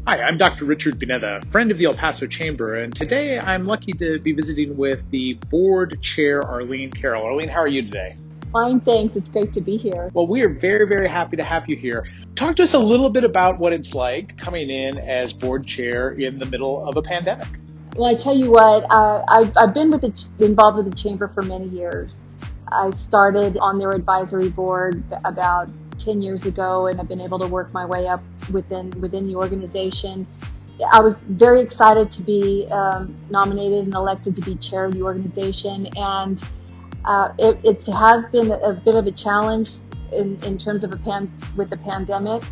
Hi, I'm Dr. Richard Binetta, friend of the El Paso Chamber, and today I'm lucky to be visiting with the board chair, Arlene Carroll. Arlene, how are you today? Fine, thanks. It's great to be here. Well, we are very, very happy to have you here. Talk to us a little bit about what it's like coming in as board chair in the middle of a pandemic. Well, I tell you what, I've been involved with the Chamber for many years. I started on their advisory board about 10 years ago, and I've been able to work my way up within the organization. I was very excited to be nominated and elected to be chair of the organization, and it has been a bit of a challenge in terms of with the pandemic,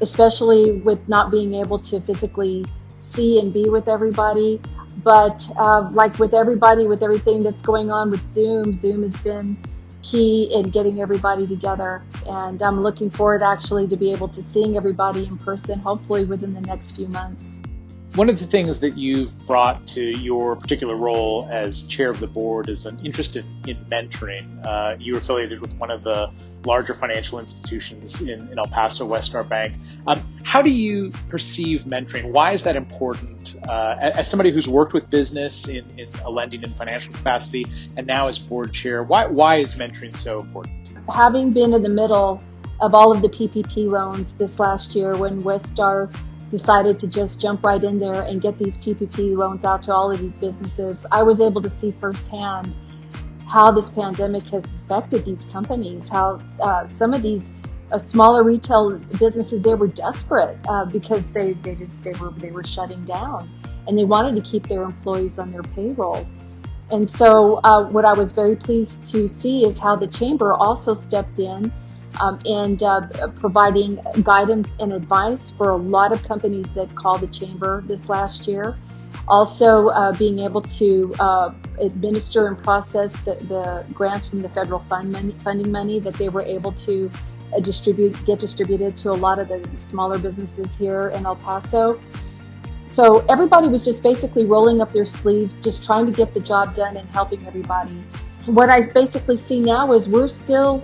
especially with not being able to physically see and be with everybody. But like with everybody, with everything that's going on with Zoom has been key in getting everybody together. And I'm looking forward actually to be able to seeing everybody in person, hopefully within the next few months. One of the things that you've brought to your particular role as chair of the board is an interest in mentoring. You're affiliated with one of the larger financial institutions in El Paso, West Star Bank. How do you perceive mentoring? Why is that important? As somebody who's worked with business in a lending and financial capacity, and now as board chair, why is mentoring so important? Having been in the middle of all of the PPP loans this last year when West Star decided to just jump right in there and get these PPP loans out to all of these businesses, I was able to see firsthand how this pandemic has affected these companies, how some of these smaller retail businesses, they were desperate because they were shutting down and they wanted to keep their employees on their payroll. And so what I was very pleased to see is how the chamber also stepped in and providing guidance and advice for a lot of companies that called the chamber this last year. Also being able to administer and process the grants from the federal funding money that they were able to get distributed to a lot of the smaller businesses here in El Paso. So everybody was just basically rolling up their sleeves, just trying to get the job done and helping everybody. What I basically see now is we're still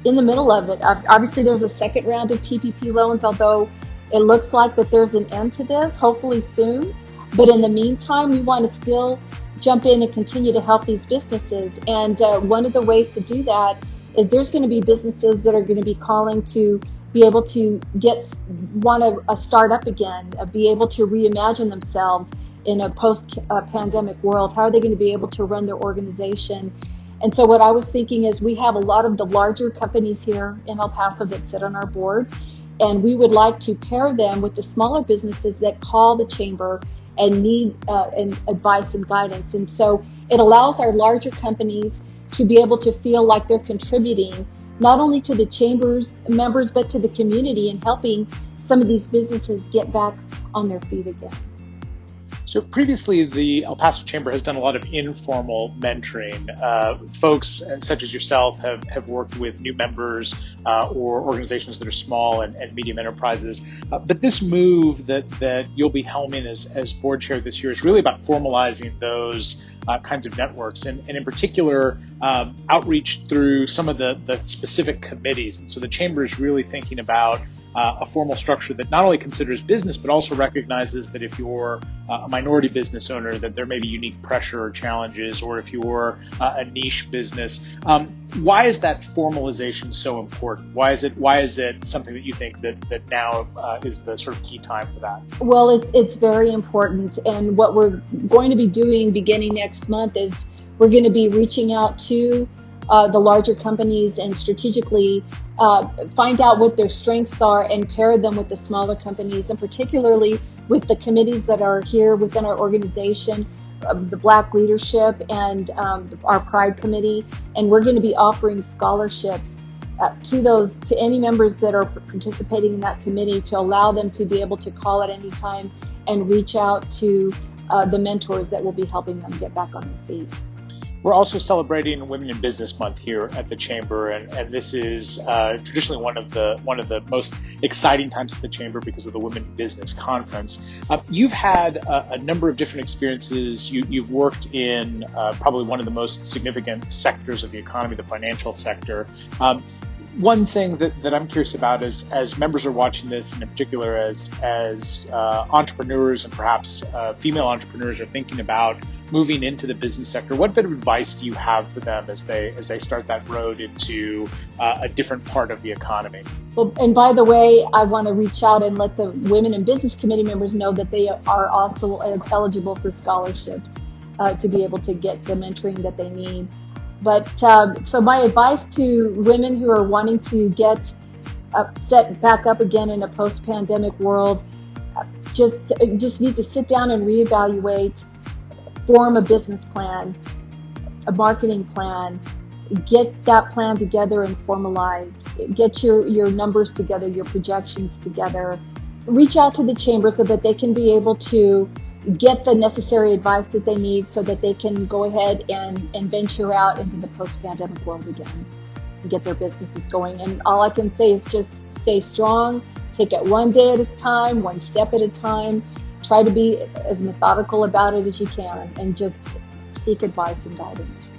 in the middle of it. Obviously, there's a second round of PPP loans, although it looks like that there's an end to this, hopefully soon. But in the meantime, we want to still jump in and continue to help these businesses. And one of the ways to do that is there's going to be businesses that are going to be calling to be able to want a start up again, be able to reimagine themselves in a post-pandemic world. How are they going to be able to run their organization? And so what I was thinking is we have a lot of the larger companies here in El Paso that sit on our board, and we would like to pair them with the smaller businesses that call the chamber and need advice and guidance. And so it allows our larger companies to be able to feel like they're contributing not only to the chamber's members, but to the community and helping some of these businesses get back on their feet again. So previously, the El Paso Chamber has done a lot of informal mentoring. Folks such as yourself have worked with new members or organizations that are small and medium enterprises. But this move that you'll be helming as board chair this year is really about formalizing those kinds of networks, and in particular, outreach through some of the specific committees. And so the chamber is really thinking about a formal structure that not only considers business, but also recognizes that if you're a minority business owner, that there may be unique pressure or challenges, or if you're a niche business. Why is that formalization so important? Why is it something that you think that now is the sort of key time for that? Well, it's very important. And what we're going to be doing beginning next month is we're going to be reaching out to the larger companies and strategically find out what their strengths are and pair them with the smaller companies, and particularly with the committees that are here within our organization, the Black Leadership and our Pride Committee. And we're going to be offering scholarships to any members that are participating in that committee to allow them to be able to call at any time and reach out to the mentors that will be helping them get back on their feet. We're also celebrating Women in Business Month here at the Chamber, and this is traditionally one of the most exciting times at the Chamber because of the Women in Business Conference. You've had a number of different experiences. You've worked in probably one of the most significant sectors of the economy, the financial sector. One thing that I'm curious about is, as members are watching this, and in particular as entrepreneurs and perhaps female entrepreneurs are thinking about moving into the business sector, what bit of advice do you have for them as they start that road into a different part of the economy? Well, and by the way, I want to reach out and let the Women in Business Committee members know that they are also eligible for scholarships to be able to get the mentoring that they need. But so my advice to women who are wanting to get set back up again in a post-pandemic world, just need to sit down and reevaluate, form a business plan, a marketing plan, get that plan together and formalize, get your numbers together, your projections together, reach out to the chamber so that they can be able to get the necessary advice that they need so that they can go ahead and venture out into the post-pandemic world again and get their businesses going. And all I can say is just stay strong, take it one day at a time, one step at a time, try to be as methodical about it as you can, and just seek advice and guidance.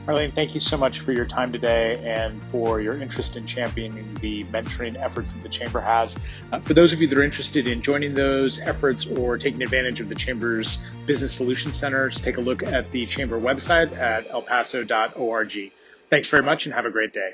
Arlene, thank you so much for your time today and for your interest in championing the mentoring efforts that the Chamber has. For those of you that are interested in joining those efforts or taking advantage of the Chamber's Business Solutions Center, just take a look at the Chamber website at elpaso.org. Thanks very much and have a great day.